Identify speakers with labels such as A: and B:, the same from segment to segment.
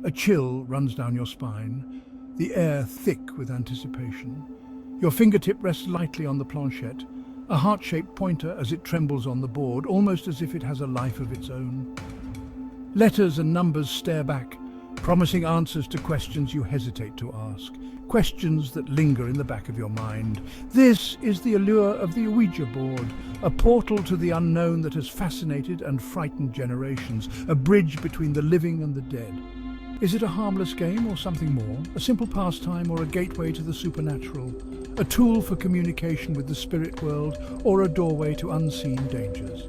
A: A chill runs down your spine, the air thick with anticipation. Your fingertip rests lightly on the planchette, a heart-shaped pointer as it trembles on the board, almost as if it has a life of its own. Letters and numbers stare back, promising answers to questions you hesitate to ask, questions that linger in the back of your mind. This is the allure of the Ouija board, a portal to the unknown that has fascinated and frightened generations, a bridge between the living and the dead. Is it a harmless game or something more? A simple pastime or a gateway to the supernatural? A tool for communication with the spirit world or a doorway to unseen dangers?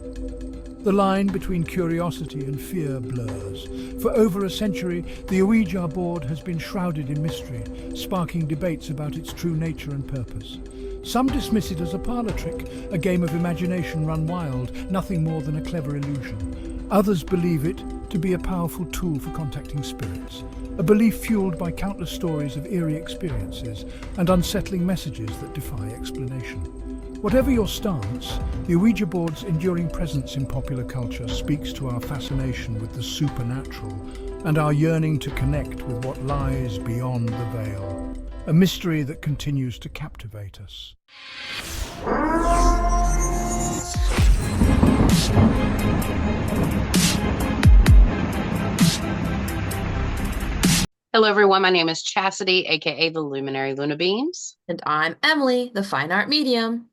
A: The line between curiosity and fear blurs. For over a century, the Ouija board has been shrouded in mystery, sparking debates about its true nature and purpose. Some dismiss it as a parlor trick, a game of imagination run wild, nothing more than a clever illusion. Others believe it to be a powerful tool for contacting spirits, a belief fueled by countless stories of eerie experiences and unsettling messages that defy explanation. Whatever your stance, the Ouija board's enduring presence in popular culture speaks to our fascination with the supernatural and our yearning to connect with what lies beyond the veil, a mystery that continues to captivate us.
B: Hello, everyone. My name is Chastity, aka the Luminary Luna Beams.
C: And I'm Emily, the fine art medium.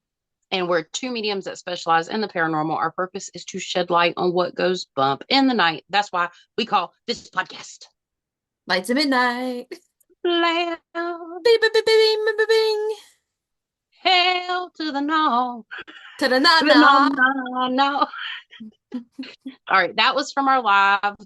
B: And we're two mediums that specialize in the paranormal. Our purpose is to shed light on what goes bump in the night. That's why we call this podcast
C: Lights of Midnight.
B: Loud.
C: Bing, bing, bing, bing, bing, bing.
B: Hell to the no.
C: To the no,
B: To the
C: no.
B: no. All right. That was from our live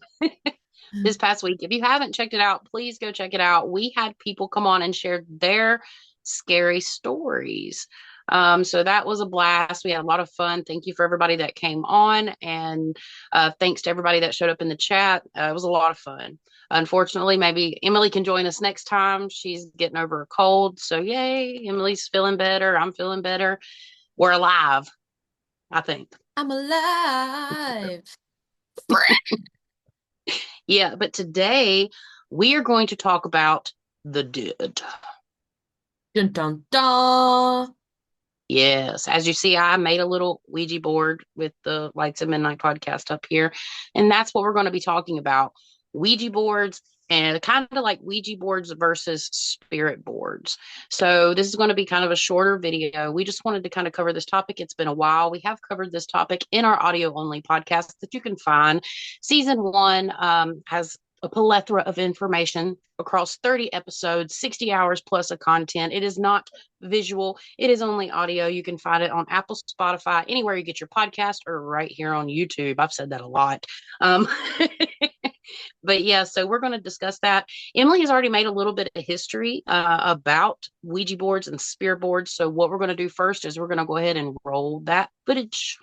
B: this past week. If you haven't checked it out, please go check it out. We had people come on and share their scary stories. So that was a blast. We had a lot of fun. Thank you for everybody that came on, and thanks to everybody that showed up in the chat. It was a lot of fun. Unfortunately, maybe Emily can join us next time. She's getting over a cold. So yay, Emily's feeling better. I'm feeling better. We're alive, I think.
C: I'm alive.
B: Yeah, but today we are going to talk about the dead.
C: Dun, dun, dun.
B: Yes, as you see, I made a little Ouija board with the Lights of Midnight podcast up here, and that's what we're going to be talking about. Ouija boards, and kind of like Ouija boards versus spirit boards. So this is going to be kind of a shorter video. We just wanted to kind of cover this topic. It's been a while. We have covered this topic in our audio only podcast that you can find. Season 1 has a plethora of information across 30 episodes, 60 hours plus of content. It is not visual. It is only audio. You can find it on Apple, Spotify, anywhere you get your podcast, or right here on YouTube. I've said that a lot. But yeah, so we're going to discuss that. Emily has already made a little bit of history about Ouija boards and spirit boards. So what we're going to do first is we're going to go ahead and roll that footage.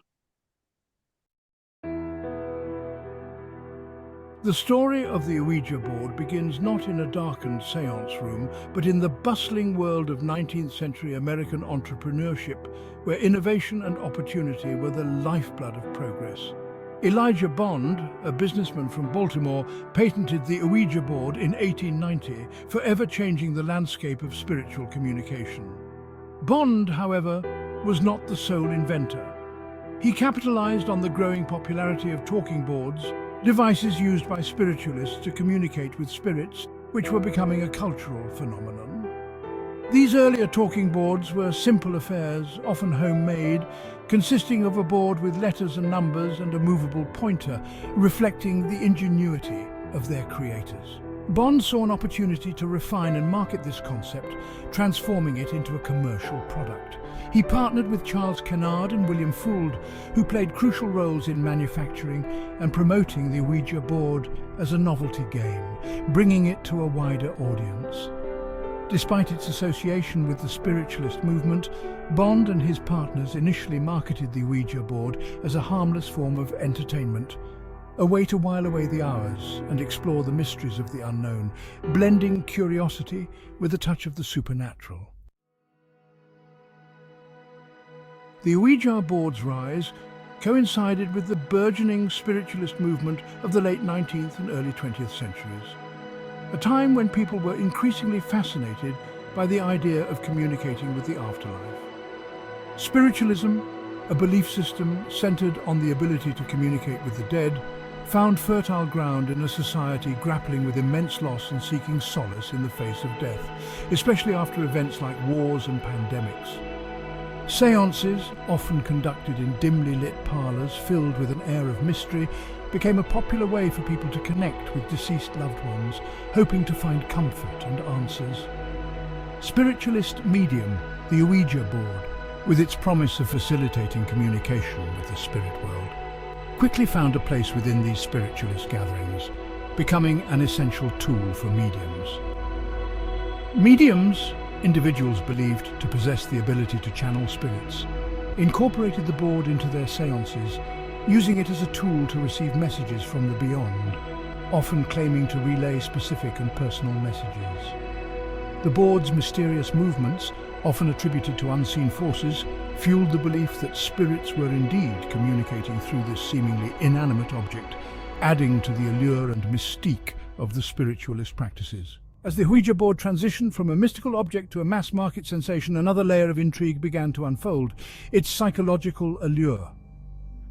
A: The story of the Ouija board begins not in a darkened seance room, but in the bustling world of 19th century American entrepreneurship, where innovation and opportunity were the lifeblood of progress. Elijah Bond, a businessman from Baltimore, patented the Ouija board in 1890, forever changing the landscape of spiritual communication. Bond, however, was not the sole inventor. He capitalized on the growing popularity of talking boards, devices used by spiritualists to communicate with spirits, which were becoming a cultural phenomenon. These earlier talking boards were simple affairs, often homemade, consisting of a board with letters and numbers and a movable pointer, reflecting the ingenuity of their creators. Bond saw an opportunity to refine and market this concept, transforming it into a commercial product. He partnered with Charles Kennard and William Fuld, who played crucial roles in manufacturing and promoting the Ouija board as a novelty game, bringing it to a wider audience. Despite its association with the spiritualist movement, Bond and his partners initially marketed the Ouija board as a harmless form of entertainment, a way to while away the hours and explore the mysteries of the unknown, blending curiosity with a touch of the supernatural. The Ouija board's rise coincided with the burgeoning spiritualist movement of the late 19th and early 20th centuries. a time when people were increasingly fascinated by the idea of communicating with the afterlife. Spiritualism, a belief system centered on the ability to communicate with the dead, found fertile ground in a society grappling with immense loss and seeking solace in the face of death, especially after events like wars and pandemics. Seances, often conducted in dimly lit parlours filled with an air of mystery, became a popular way for people to connect with deceased loved ones, hoping to find comfort and answers. Spiritualist medium, the Ouija board, with its promise of facilitating communication with the spirit world, quickly found a place within these spiritualist gatherings, becoming an essential tool for mediums. Mediums, individuals believed to possess the ability to channel spirits, incorporated the board into their seances, using it as a tool to receive messages from the beyond, often claiming to relay specific and personal messages. The board's mysterious movements, often attributed to unseen forces, fueled the belief that spirits were indeed communicating through this seemingly inanimate object, adding to the allure and mystique of the spiritualist practices. As the Ouija board transitioned from a mystical object to a mass-market sensation, another layer of intrigue began to unfold: its psychological allure.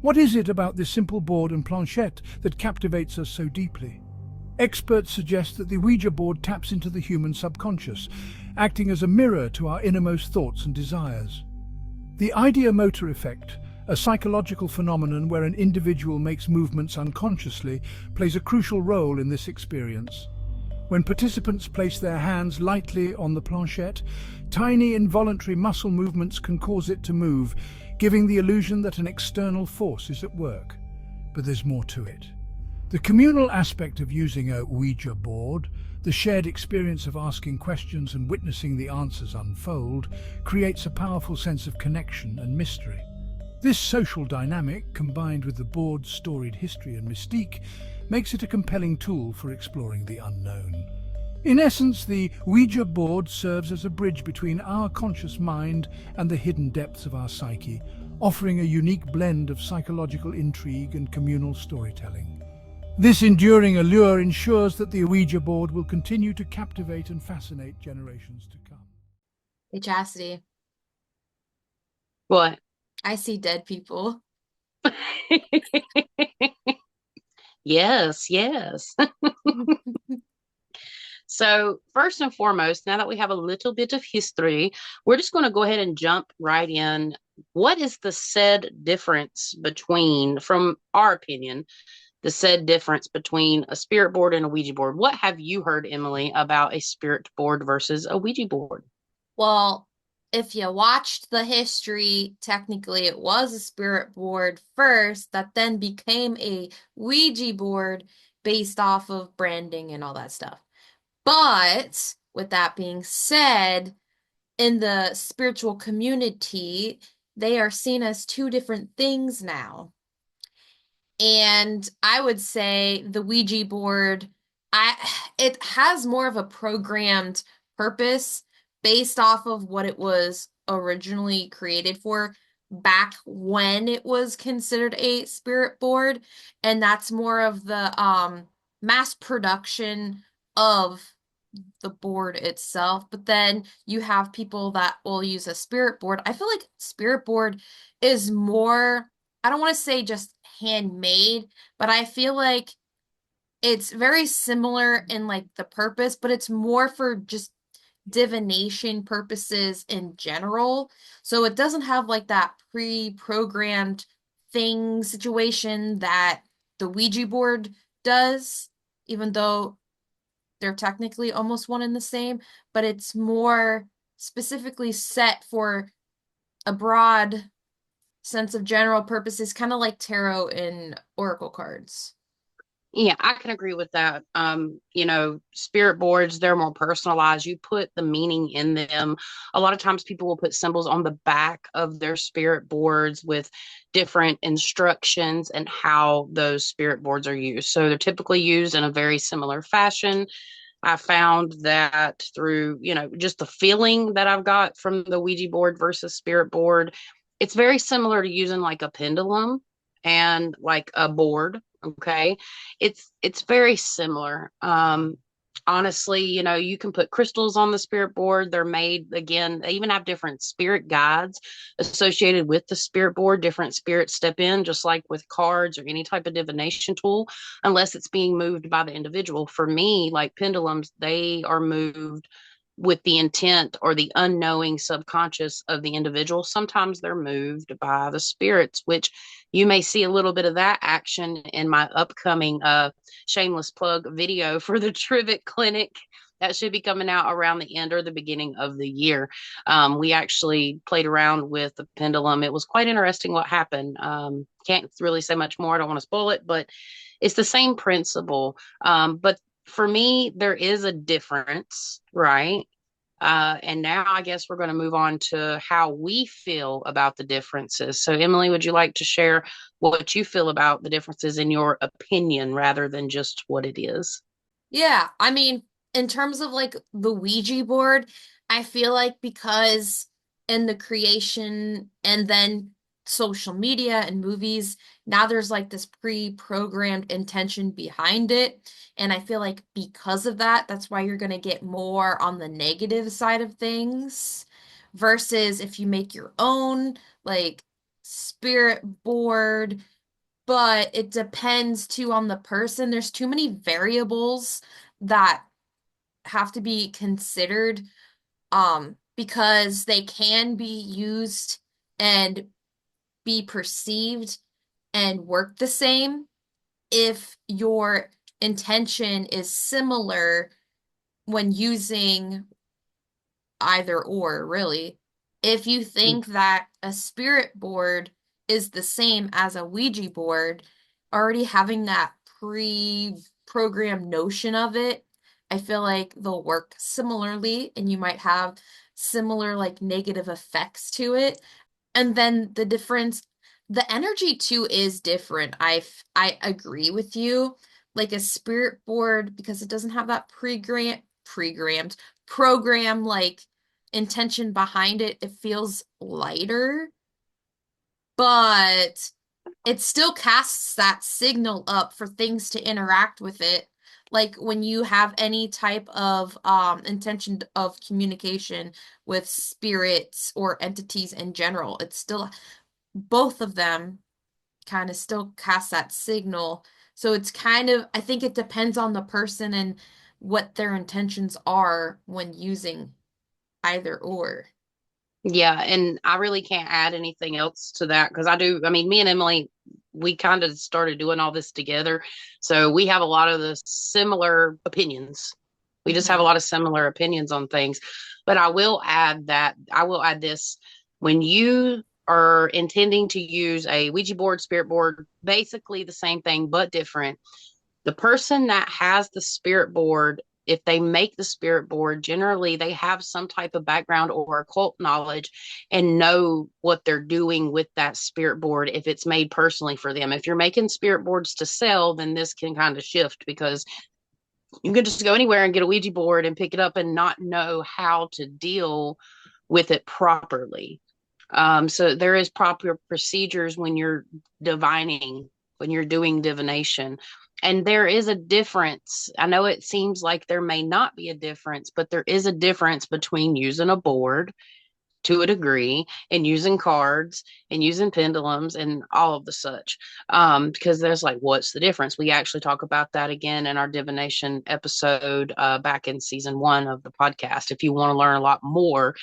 A: What is it about this simple board and planchette that captivates us so deeply? Experts suggest that the Ouija board taps into the human subconscious, acting as a mirror to our innermost thoughts and desires. The ideomotor effect, a psychological phenomenon where an individual makes movements unconsciously, plays a crucial role in this experience. When participants place their hands lightly on the planchette, tiny involuntary muscle movements can cause it to move, giving the illusion that an external force is at work. But there's more to it. The communal aspect of using a Ouija board, the shared experience of asking questions and witnessing the answers unfold, creates a powerful sense of connection and mystery. This social dynamic, combined with the board's storied history and mystique, makes it a compelling tool for exploring the unknown. In essence, the Ouija board serves as a bridge between our conscious mind and the hidden depths of our psyche, offering a unique blend of psychological intrigue and communal storytelling. This enduring allure ensures that the Ouija board will continue to captivate and fascinate generations to come.
C: Hey, Chastity,
B: What?
C: I see dead people.
B: Yes, yes. So first and foremost, now that we have a little bit of history, we're just going to go ahead and jump right in. What is the said difference between, from our opinion, the said difference between a spirit board and a Ouija board? What have you heard, Emily, about a spirit board versus a Ouija board?
C: Well, if you watched the history, technically it was a spirit board first that then became a Ouija board based off of branding and all that stuff. But with that being said, in the spiritual community, they are seen as two different things now. And I would say the Ouija board, it has more of a programmed purpose based off of what it was originally created for back when it was considered a spirit board, and that's more of the mass production of the board itself. But then you have people that will use a spirit board. I feel like spirit board is more, I don't want to say just handmade, but I feel like it's very similar in like the purpose, but it's more for just divination purposes in general. So it doesn't have like that pre-programmed thing situation that the Ouija board does, even though they're technically almost one and the same, but it's more specifically set for a broad sense of general purposes, kind of like tarot and oracle cards.
B: Yeah, I can agree with that. Spirit boards, they're more personalized. You put the meaning in them. A lot of times people will put symbols on the back of their spirit boards with different instructions and how those spirit boards are used. So they're typically used in a very similar fashion. I found that through, just the feeling that I've got from the Ouija board versus spirit board. It's very similar to using like a pendulum and like a board. Okay. It's very similar. Honestly, you can put crystals on the spirit board. They're made, again, they even have different spirit guides associated with the spirit board. Different spirits step in, just like with cards or any type of divination tool, unless it's being moved by the individual. For me, like pendulums, they are moved with the intent or the unknowing subconscious of the individual. Sometimes they're moved by the spirits, which you may see a little bit of that action in my upcoming shameless plug video for the Trivet Clinic. That should be coming out around the end or the beginning of the year. We actually played around with the pendulum. It was quite interesting what happened. Can't really say much more. I don't want to spoil it, but it's the same principle. But for me, there is a difference, right? And now I guess we're going to move on to how we feel about the differences. So, Emily, would you like to share what you feel about the differences in your opinion rather than just what it is?
C: Yeah, I mean, in terms of like the Ouija board, I feel like because in the creation and then social media and movies, now there's like this pre-programmed intention behind it. And I feel like because of that, that's why you're going to get more on the negative side of things versus if you make your own like spirit board, but it depends too on the person. There's too many variables that have to be considered because they can be used and be perceived and work the same if your intention is similar when using either or, really. If you think that a spirit board is the same as a Ouija board, already having that pre-programmed notion of it, I feel like they'll work similarly and you might have similar like negative effects to it. And then the difference, the energy too is different. I agree with you. Like a spirit board, because it doesn't have that programmed program like intention behind it, it feels lighter, but it still casts that signal up for things to interact with it. Like when you have any type of intention of communication with spirits or entities in general, it's still both of them kind of still cast that signal. So it's kind of, I think it depends on the person and what their intentions are when using either or.
B: Yeah, and I really can't add anything else to that because I mean, me and Emily, we kind of started doing all this together. So we have a lot of the similar opinions. We just have a
C: Mhm.
B: lot of similar opinions on things. But I will add this when you are intending to use a Ouija board, spirit board, basically the same thing but different. The person that has the spirit board, if they make the spirit board, generally they have some type of background or occult knowledge and know what they're doing with that spirit board if it's made personally for them. If you're making spirit boards to sell, then this can kind of shift because you can just go anywhere and get a Ouija board and pick it up and not know how to deal with it properly. So there is proper procedures when you're divining, when you're doing divination. And there is a difference. I know it seems like there may not be a difference, but there is a difference between using a board to a degree and using cards and using pendulums and all of the such. Because there's like, what's the difference? We actually talk about that again in our divination episode back in season 1 of the podcast. If you want to learn a lot more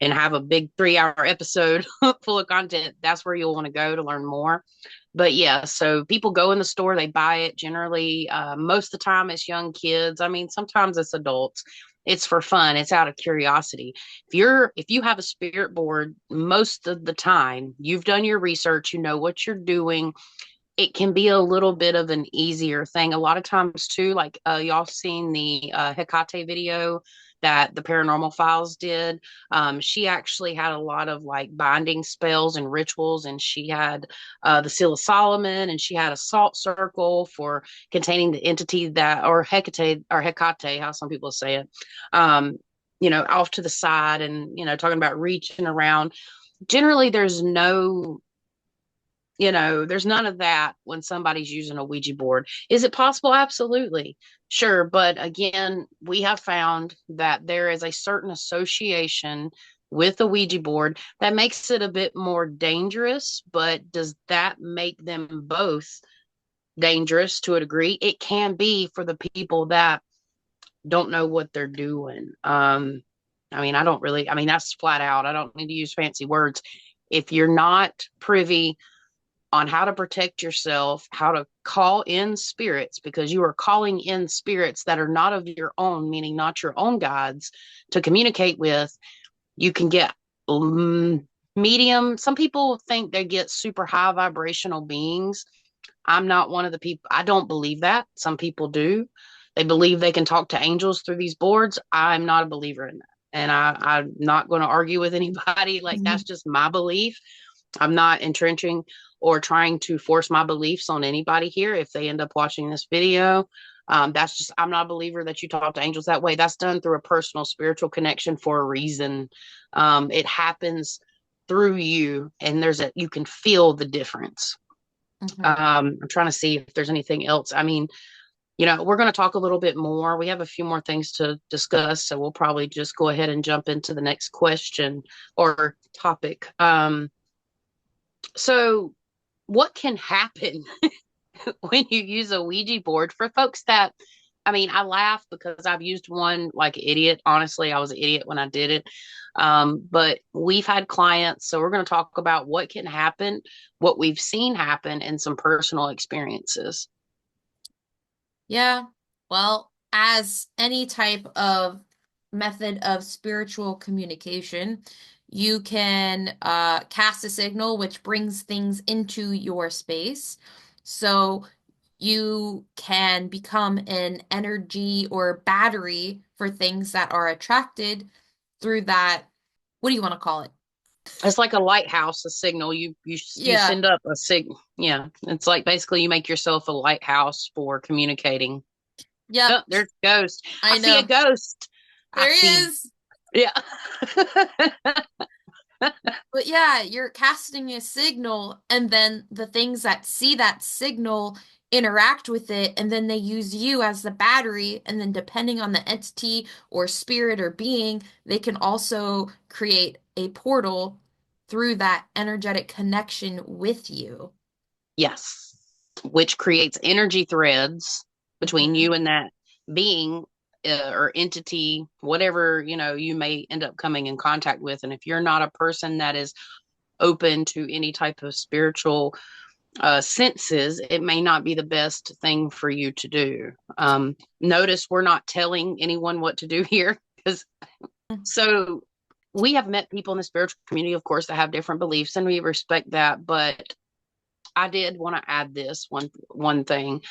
B: and have a big 3-hour episode full of content, that's where you'll want to go to learn more. But yeah, so people go in the store, they buy it generally. Most of the time, it's young kids. I mean, sometimes it's adults. It's for fun. It's out of curiosity. If you have a spirit board, most of the time you've done your research, you know what you're doing. It can be a little bit of an easier thing. A lot of times too, like y'all seen the Hecate video that the Paranormal Files did. She actually had a lot of like binding spells and rituals, and she had the Seal of Solomon, and she had a salt circle for containing the entity that, or Hecate, how some people say it, off to the side, and talking about reaching around. Generally, there's no there's none of that when somebody's using a Ouija board. Is it possible? Absolutely. Sure. But again, we have found that there is a certain association with the Ouija board that makes it a bit more dangerous. But does that make them both dangerous to a degree? It can be for the people that don't know what they're doing. That's flat out. I don't need to use fancy words. If you're not privy on how to protect yourself, how to call in spirits, because you are calling in spirits that are not of your own, meaning not your own gods, to communicate with, you can get medium. Some people think they get super high vibrational beings. I'm not one of the people. I don't believe that. Some people do. They believe they can talk to angels through these boards. I'm not a believer in that. And I'm not going to argue with anybody. Like, that's just my belief. I'm not entrenching or trying to force my beliefs on anybody here. If they end up watching this video, I'm not a believer that you talk to angels that way. That's done through a personal spiritual connection for a reason. It happens through you, and you can feel the difference. I'm trying to see if there's anything else. We're going to talk a little bit more. We have a few more things to discuss, so we'll probably just go ahead and jump into the next question or topic. So what can happen when you use a Ouija board for folks that, I laugh because I've used one like an idiot. Honestly, I was an idiot when I did it. But we've had clients, so we're going to talk about what can happen, what we've seen happen, and some personal experiences.
C: Yeah. Well, as any type of method of spiritual communication, you can cast a signal which brings things into your space. So you can become an energy or battery for things that are attracted through that. What do you want to call it?
B: It's like a lighthouse, a signal. You send up a signal. Yeah, it's like basically you make yourself a lighthouse for communicating.
C: Yep.
B: Oh, there's a ghost.
C: I
B: see a ghost.
C: There he is.
B: Yeah.
C: But yeah, you're casting a signal, and then the things that see that signal interact with it, and then they use you as the battery, and then depending on the entity or spirit or being, they can also create a portal through that energetic connection with you.
B: Yes. Which creates energy threads between you and that being or entity, whatever, you may end up coming in contact with. And if you're not a person that is open to any type of spiritual senses, it may not be the best thing for you to do. Notice we're not telling anyone what to do here, because so we have met people in the spiritual community, of course, that have different beliefs, and we respect that. But I did want to add this one thing.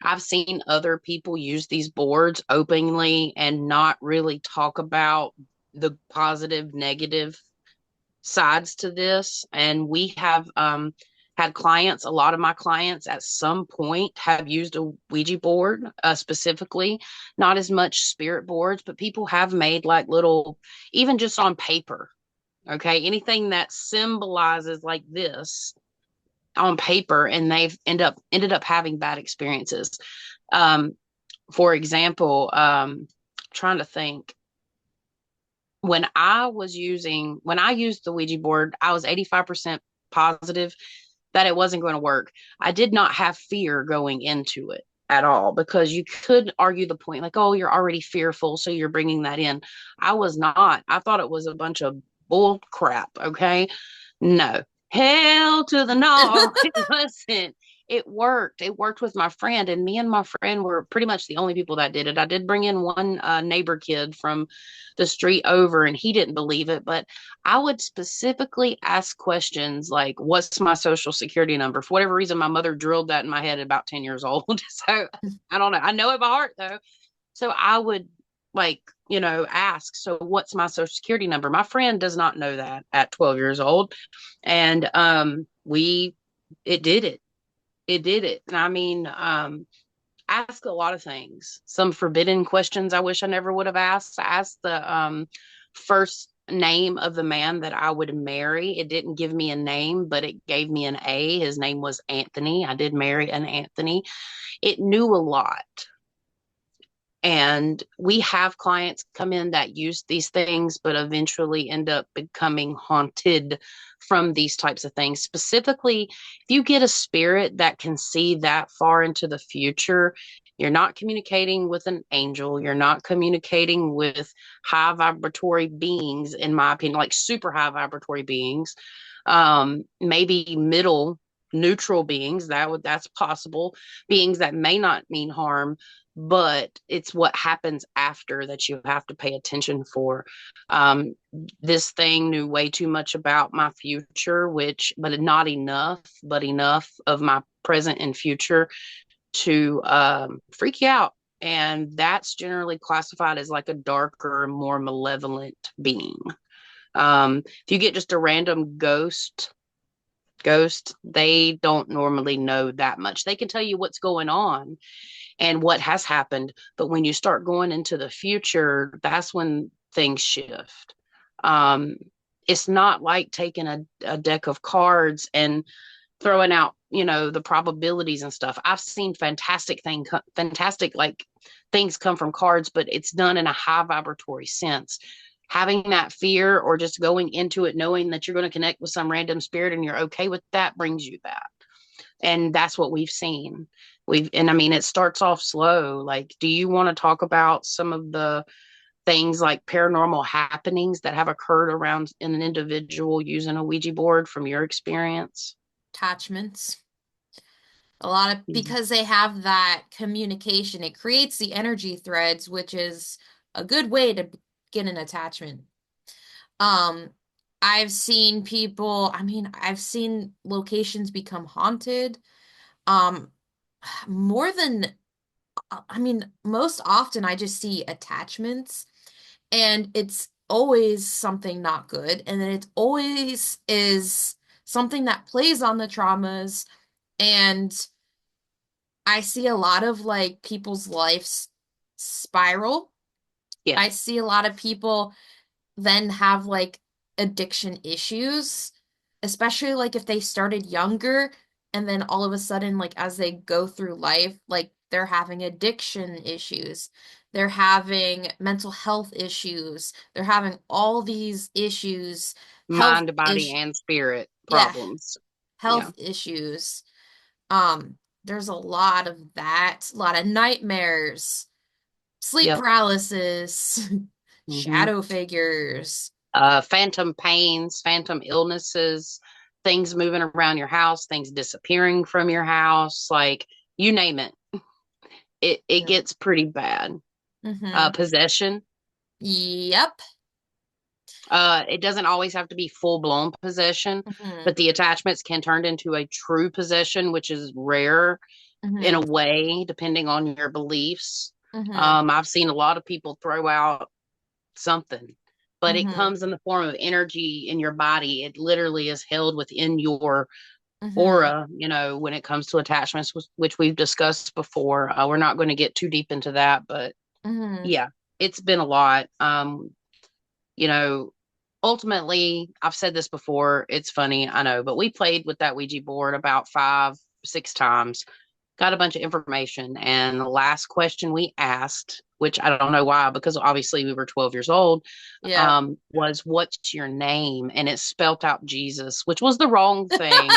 B: I've seen other people use these boards openly and not really talk about the positive, negative sides to this. And we have had clients, a lot of my clients at some point have used a Ouija board, specifically, not as much spirit boards, but people have made like little, even just on paper. Okay. Anything that symbolizes like this on paper, and they've ended up having bad experiences. For example, trying to think, when I used the Ouija board, I was 85% positive that it wasn't going to work. I did not have fear going into it at all, because you could argue the point like, oh, you're already fearful, so you're bringing that in. I was not. I thought it was a bunch of bull crap. Okay. No, hell to the no. It wasn't. It worked. It worked with my friend, and me and my friend were pretty much the only people that did it. I did bring in one neighbor kid from the street over, and he didn't believe it, but I would specifically ask questions like, what's my social security number? For whatever reason, my mother drilled that in my head at about 10 years old. So I don't know. I know it by heart though. So I would ask, so what's my social security number? My friend does not know that at 12 years old. And it did it. It did it. Ask a lot of things. Some forbidden questions I wish I never would have asked. I asked the first name of the man that I would marry. It didn't give me a name, but it gave me an A. His name was Anthony. I did marry an Anthony. It knew a lot. And we have clients come in that use these things, but eventually end up becoming haunted from these types of things. Specifically, if you get a spirit that can see that far into the future, you're not communicating with an angel. You're not communicating with high vibratory beings, in my opinion, like super high vibratory beings. Maybe middle neutral beings, that's possible. Beings that may not mean harm, but it's what happens after that you have to pay attention for. This thing knew way too much about my future, but not enough, but enough of my present and future to freak you out. And that's generally classified as like a darker, more malevolent being. If you get just a random ghost, they don't normally know that much. They can tell you what's going on and what has happened, but when you start going into the future, that's when things shift. It's not like taking a deck of cards and throwing out, the probabilities and stuff. I've seen fantastic like things come from cards, but it's done in a high vibratory sense. Having that fear or just going into it knowing that you're going to connect with some random spirit and you're okay with that brings you that. And that's what we've seen. It starts off slow. Like, do you want to talk about some of the things like paranormal happenings that have occurred around in an individual using a Ouija board from your experience?
C: Attachments. A lot of, because they have that communication, it creates the energy threads, which is a good way to get an attachment. I've seen I've seen locations become haunted. More than, most often I just see attachments, and it's always something not good. And then it always is something that plays on the traumas. And I see a lot of like people's lives spiral.
B: Yeah.
C: I see a lot of people then have like addiction issues, especially like if they started younger and then all of a sudden, like as they go through life, like they're having addiction issues, they're having mental health issues, they're having all these issues,
B: Mind, body, and spirit problems.
C: Health issues. There's a lot of that, a lot of nightmares, sleep paralysis, shadow figures,
B: phantom pains, phantom illnesses, things moving around your house, things disappearing from your house, like you name it. It gets pretty bad. Possession.
C: Yep.
B: It doesn't always have to be full-blown possession, but the attachments can turn into a true possession, which is rare in a way, depending on your beliefs. I've seen a lot of people throw out something, but it comes in the form of energy in your body. It literally is held within your aura, when it comes to attachments, which we've discussed before. We're not going to get too deep into that, but yeah, it's been a lot. Ultimately, I've said this before, it's funny, I know, but we played with that Ouija board about 5-6 times, got a bunch of information, and the last question we asked, which I don't know why, because obviously we were 12 years old, was, "What's your name?" And it spelt out Jesus, which was the wrong thing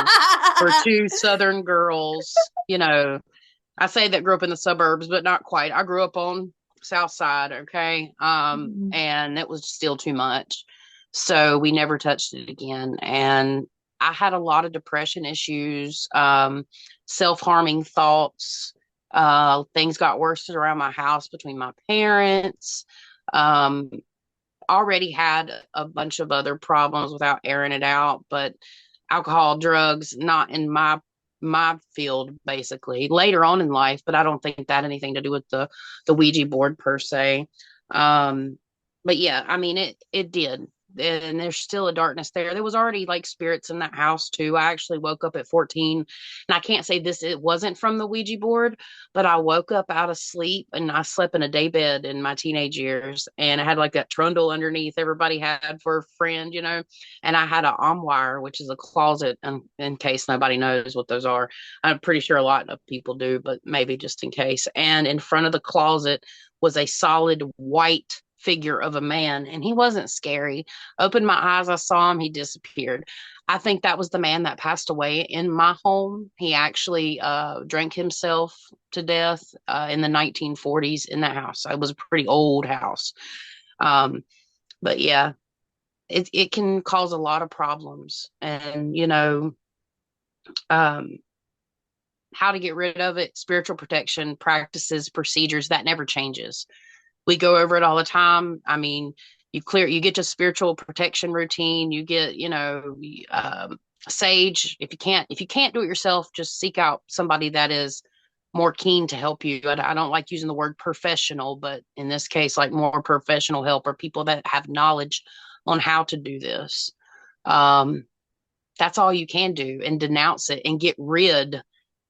B: for two Southern girls. I say that grew up in the suburbs, but not quite. I grew up on South Side, okay? And it was still too much. So we never touched it again. And I had a lot of depression issues, self-harming thoughts. Things got worse around my house between my parents. Already had a bunch of other problems without airing it out, but alcohol, drugs, not in my field, basically later on in life, but I don't think that had anything to do with the Ouija board per se. But yeah, it did. and there's still a darkness there. There was already like spirits in that house too. I actually woke up at 14, and I can't say this, it wasn't from the Ouija board, but I woke up out of sleep and I slept in a day bed in my teenage years. And I had like that trundle underneath everybody had for a friend, you know, and I had an armoire, which is a closet, in case nobody knows what those are. I'm pretty sure a lot of people do, but maybe just in case. And in front of the closet was a solid white figure of a man, and he wasn't scary. Opened my eyes, I saw him, he disappeared. I think that was the man that passed away in my home. He actually drank himself to death in the 1940s in that house. It was a pretty old house. Um, but yeah, it can cause a lot of problems. And, you know, um, how to get rid of it, spiritual protection practices, procedures, that never changes. We go over it all the time. I mean, you get your spiritual protection routine, you get, you know, sage. If you can't do it yourself, just seek out somebody that is more keen to help you. I don't like using the word professional, but in this case, like more professional help, or people that have knowledge on how to do this. Um, that's all you can do, and denounce it and get rid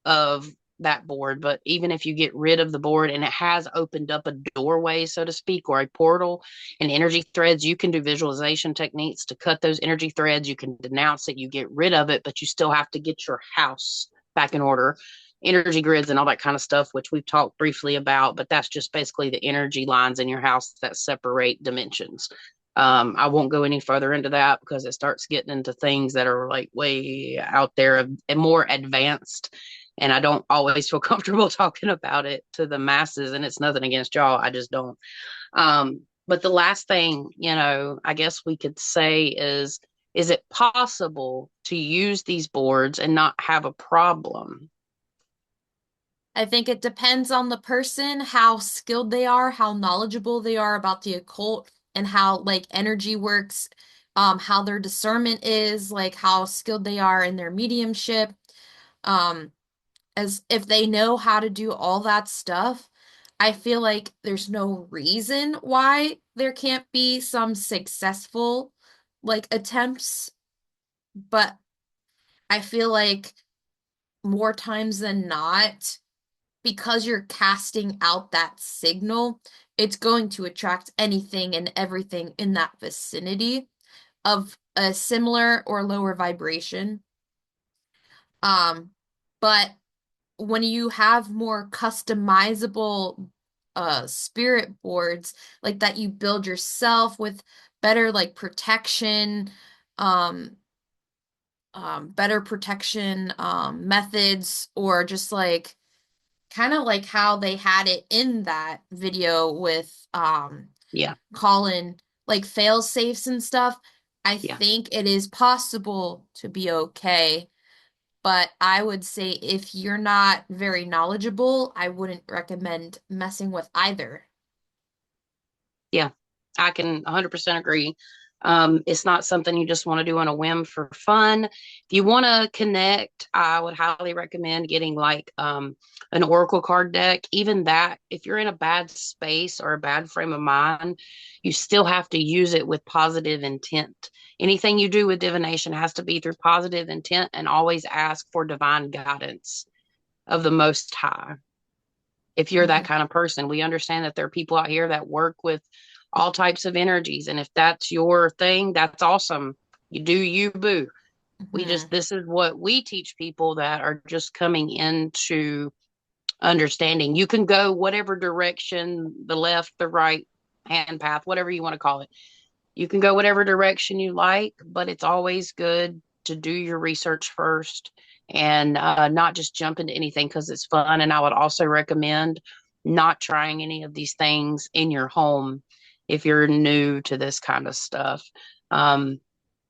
B: of that board. But even if you get rid of the board and it has opened up a doorway, so to speak, or a portal and energy threads, you can do visualization techniques to cut those energy threads. You can denounce it, you get rid of it, but you still have to get your house back in order. Energy grids and all that kind of stuff, which we've talked briefly about, but that's just basically the energy lines in your house that separate dimensions. I won't go any further into that because it starts getting into things that are like way out there and more advanced. And I don't always feel comfortable talking about it to the masses. And it's nothing against y'all. I just don't. But the last thing, you know, I guess we could say is it possible to use these boards and not have a problem?
C: I think it depends on the person, how skilled they are, how knowledgeable they are about the occult, and how like energy works, how their discernment is, like how skilled they are in their mediumship. Um, as if they know how to do all that stuff, I feel like there's no reason why there can't be some successful like attempts, but I feel like more times than not, because you're casting out that signal, it's going to attract anything and everything in that vicinity of a similar or lower vibration. Um, but when you have more customizable spirit boards like that you build yourself with better like protection, um better protection methods, or just like kind of like how they had it in that video with
B: Yeah.
C: Colin, like fail safes and stuff. I
B: Yeah.
C: think it is possible to be okay, but I would say if you're not very knowledgeable, I wouldn't recommend messing with either.
B: Yeah, I can 100% agree. It's not something you just want to do on a whim for fun. If you want to connect, I would highly recommend getting like an oracle card deck. Even that, if you're in a bad space or a bad frame of mind, you still have to use it with positive intent. Anything you do with divination has to be through positive intent, and always ask for divine guidance of the Most High. If you're that
C: Mhm.
B: kind of person, we understand that there are people out here that work with all types of energies. And if that's your thing, that's awesome. You do you, boo.
C: Mhm.
B: This is what we teach people that are just coming into understanding. You can go whatever direction, the left, the right hand path, whatever you want to call it. You can go whatever direction you like, but it's always good to do your research first and not just jump into anything because it's fun. And I would also recommend not trying any of these things in your home if you're new to this kind of stuff. Um,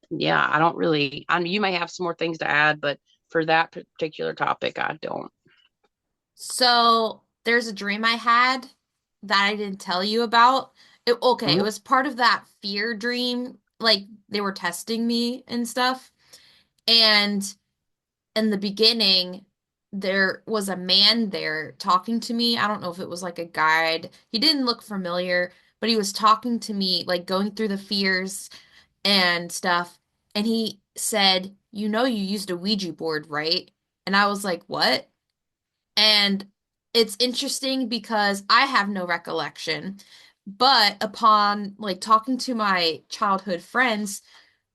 B: yeah, I don't really, I mean, you may have some more things to add, but for that particular topic, I don't.
C: So there's a dream I had that I didn't tell you about. Okay, it
B: Mhm.
C: was part of that fear dream, like they were testing me and stuff. And in the beginning, there was a man there talking to me. I don't know if it was like a guide. He didn't look familiar, but he was talking to me, like going through the fears. and stuff. And he said, you know, you used a Ouija board, right? And I was like, what? And it's interesting because I have no recollection. But upon like talking to my childhood friends,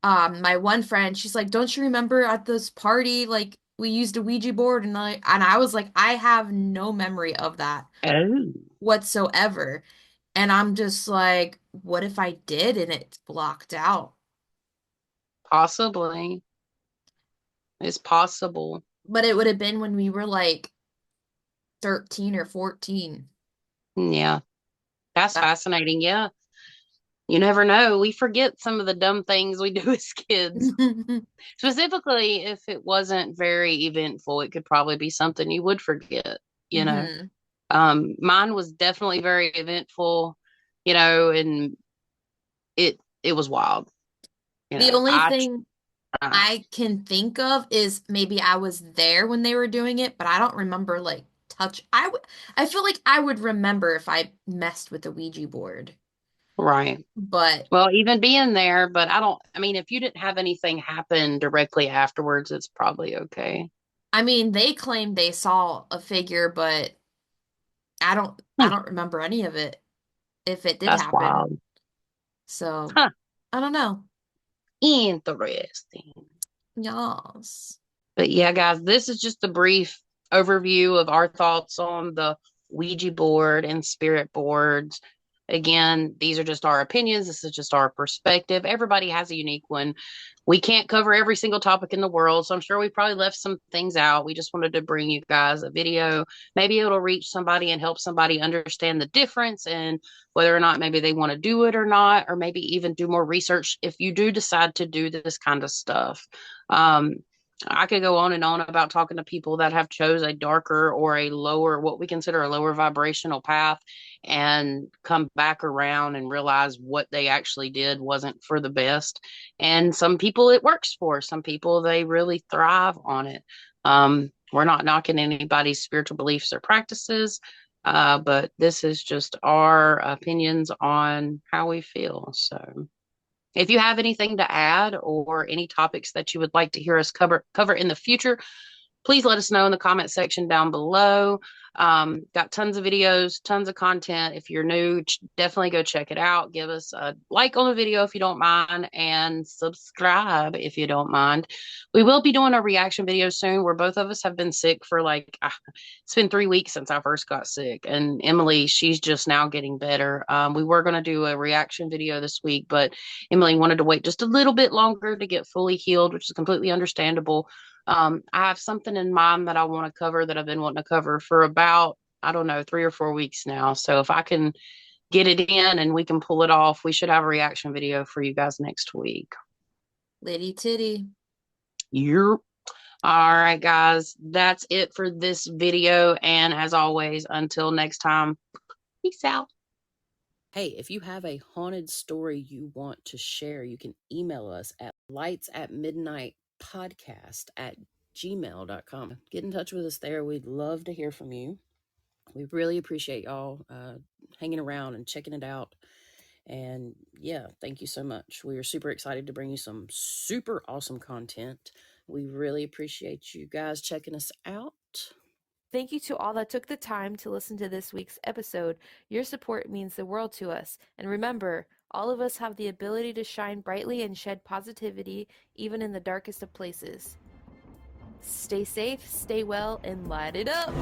C: my one friend, she's like, "Don't you remember at this party, like we used a Ouija board?" And I was like, I have no memory of that
B: Oh,
C: whatsoever. And I'm just like, what if I did and it's blocked out?
B: possibly. It's possible.
C: But it would have been when we were like 13 or 14.
B: Yeah, that's
C: That
B: fascinating. Yeah. You never know. We forget some of the dumb things we do as kids. Specifically, if it wasn't very eventful, it could probably be something you would forget, you know.
C: hmm
B: Mine was definitely very eventful, and it was wild.
C: The only
B: I
C: thing
B: tried.
C: I can think of is maybe I was there when they were doing it, but I don't remember like I feel like I would remember if I messed with the Ouija board.
B: Right.
C: But
B: Well, even being there, but I mean, if you didn't have anything happen directly afterwards, it's probably okay.
C: I mean, they claimed they saw a figure, but I don't I
B: Hmm,
C: don't remember any of it if it did
B: that's
C: happen.
B: wild.
C: So,
B: Huh.
C: I don't know.
B: Interesting.
C: Yes.
B: But yeah, guys, this is just a brief overview of our thoughts on the Ouija board and spirit boards. Again, these are just our opinions. This is just our perspective. Everybody has a unique one. We can't cover every single topic in the world, so I'm sure we probably left some things out. We just wanted to bring you guys a video. Maybe it'll reach somebody and help somebody understand the difference and whether or not maybe they want to do it or not, or maybe even do more research if you do decide to do this kind of stuff. Um, I could go on and on about talking to people that have chose a darker or a lower, what we consider a lower vibrational path, and come back around and realize what they actually did wasn't for the best. And some people it works for. Some people they really thrive on it. We're not knocking anybody's spiritual beliefs or practices, but this is just our opinions on how we feel. So. If you have anything to add or any topics that you would like to hear us cover in the future, please let us know in the comment section down below. Got tons of videos, tons of content. If you're new, definitely go check it out. Give us a like on the video if you don't mind, and subscribe if you don't mind. We will be doing a reaction video soon where both of us have been sick for like, it's been 3 weeks since I first got sick. And Emily, she's just now getting better. We were going to do a reaction video this week, but Emily wanted to wait just a little bit longer to get fully healed, which is completely understandable. I have something in mind that I want to cover that I've been wanting to cover for about, I don't know, 3 or 4 weeks now. So if I can get it in and we can pull it off, we should have a reaction video for you guys next week.
C: Litty titty.
B: Yep. All right, guys, that's it for this video. And as always, until next time, peace out.
D: Hey, if you have a haunted story you want to share, you can email us at lightsatmidnightpodcast@gmail.com. Get in touch with us there. We'd love to hear from you. We really appreciate y'all hanging around and checking it out. And yeah, thank you so much. We are super excited to bring you some super awesome content. We really appreciate you guys checking us out.
E: Thank you to all that took the time to listen to this week's episode. Your support means the world to us. And remember, all of us have the ability to shine brightly and shed positivity even in the darkest of places. Stay safe, stay well, and light it up!